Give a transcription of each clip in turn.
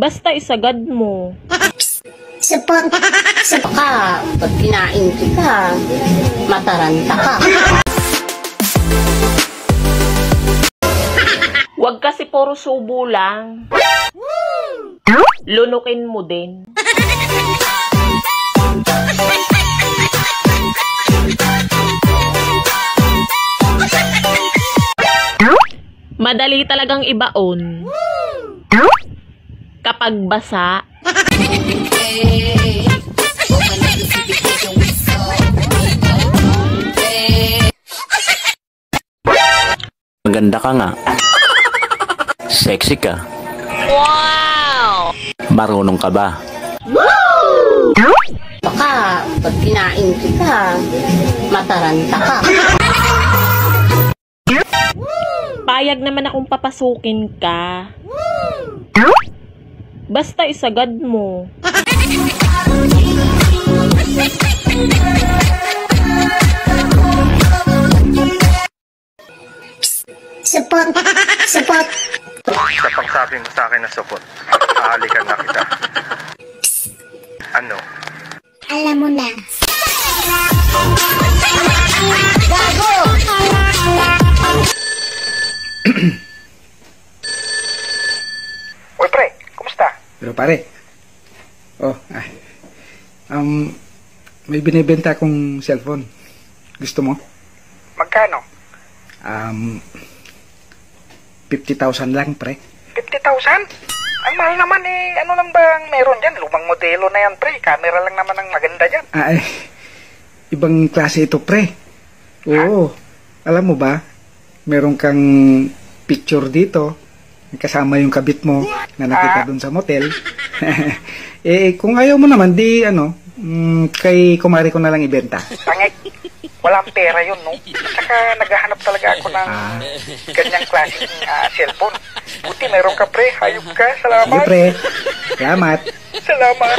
Basta isagad mo. Support ka, pag kinain ka, mataranta ka. Huwag kasi puro subo lang. Lunukin mo din. Madali talagang ibaon. Kapag basa. Maganda ka nga. Sexy ka. Wow! Marunong ka ba? Baka, pag kinain ka, mataranta ka. Payag naman akong papasukin ka. Basta isagad mo. Support. Sa pagsabi mo sa akin na support, ahalikan na kita. Ano? Alam mo na. Uy pre, kumusta? Pero pare, may binibenta akong cellphone. Gusto mo? Magkano? 50,000 lang, pre. 50,000? Ang mahal naman eh. Ano lang bang meron dyan? Lumang modelo na yan pre. Camera lang naman ang maganda dyan. Ibang klase ito, pre. Oo. Alam mo ba, meron kang picture dito, kasama yung kabit mo na nakita dun sa motel. Kung ayaw mo naman, kay kumari ko na lang ibenta. Tangik. Walang pera yun, no? Saka naghahanap talaga ako ng ganyang klaseng cellphone. Buti meron ka, pre. Hayop ka. Salamat. Sige, pre. Salamat. Salamat.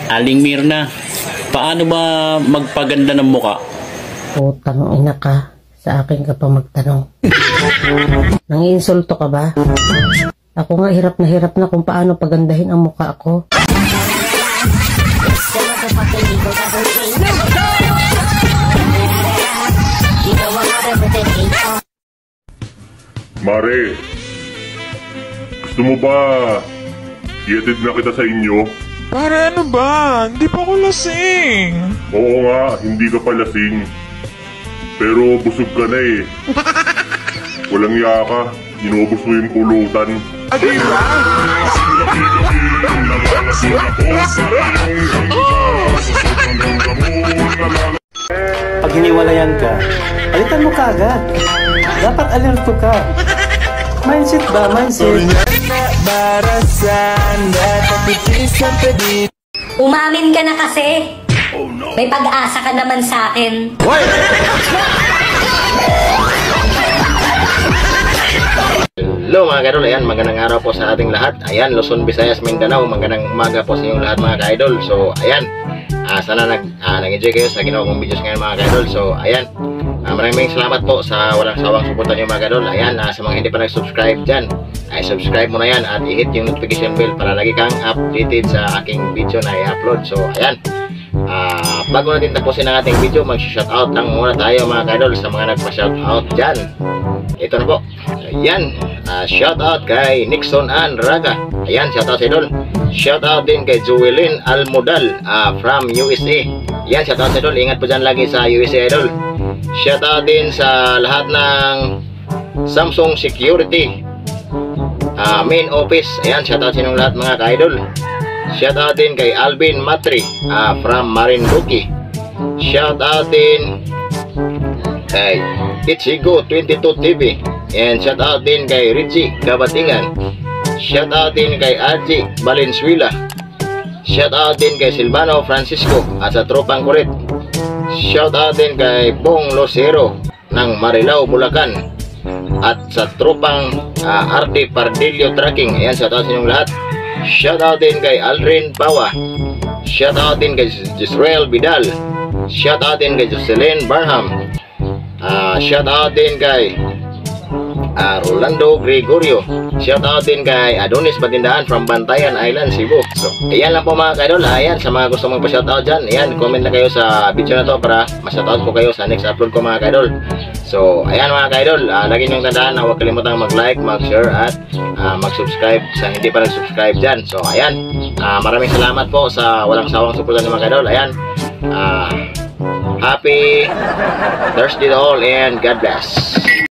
Aling Mirna, paano ba magpaganda ng muka? Putang ina ka. Sa akin ka pa magtanong. Nangiinsulto ka ba? Ako nga hirap na kung paano pagandahin ang mukha ko. Mare, gusto mo ba i-edit na kita sa inyo? Pare, ano ba? Hindi pa ako lasing. Oo nga, hindi ka pa lasing. Pero busog ka na eh. Walang yaka, inubos mo yung pulutan. Adi ba? Pag hiniwalayan ka, alitan mo kaagad. Dapat alerto ka. Mindset ba? Mindset. Umamin ka na kasi. May pag-asa ka naman sa akin. Hello mga kaidol, ayan, magandang araw po sa ating lahat. Ayan, Luzon, Visayas, Mindanao, magandang umaga po sa inyong lahat mga kaidol. So, ayan, sana nag-enjoy kayo sa ginawa kong videos ngayon mga kaidol. So, ayan, maraming salamat po sa walang sawang suporta nyo mga kaidol. Ayan, sa mga hindi pa nag-subscribe dyan, ay subscribe mo na yan at i-hit yung notification bell para lagi kang updated sa aking video na i-upload. So, ayan, bago natin tapusin ang ating video, mag-shoutout lang muna tayo mga kaidol sa mga nagpa-shoutout dyan. Ito na po. Ayan, shoutout kay Nixon Ann Raga. Ayan, shoutout sa idol. Shoutout din kay Joelyn Almodal from USA. Ayan, shoutout sa idol. Ingat po dyan lagi sa USA idol. Shoutout din sa lahat ng Samsung Security main office. Ayan, shoutout sa inyong lahat mga ka-idol. Shoutout din kay Alvin Matri from Marinduque. Shoutout din kay Ichigo 22 TV. And shoutout din kay Richie Kabatingan. Shoutout din kay Aji Valenzuela. Shoutout din kay Silvano Francisco at sa tropang kulit. Shoutout din kay Bong Lucero ng Marilao, Bulacan. At sa tropang Arte Pardillo Tracking. Ayan, shoutout sa inyong lahat. Shoutout din kay Aldrin Pawa. Shoutout din kay Jisrael Vidal. Shoutout din kay Jocelyn Barham. Shout out din kay Rolando Gregorio. Shout out din kay Adonis Batindaan from Bantayan Island, Cebu. So, ayan lang po mga ka-idol. Ayan, sa mga gusto magpa-shout out dyan, ayan, comment na kayo sa video na to para ma-shout out ko kayo sa next upload ko mga ka-idol. So, ayan mga ka-idol, lagi niyong tandaan na huwag kalimutang mag-like, mag-share at mag-subscribe sa hindi pa nag-subscribe dyan. So, ayan, maraming salamat po sa walang sawang suporta ng mga ka-idol. Ayan, happy Thursday to all and God bless.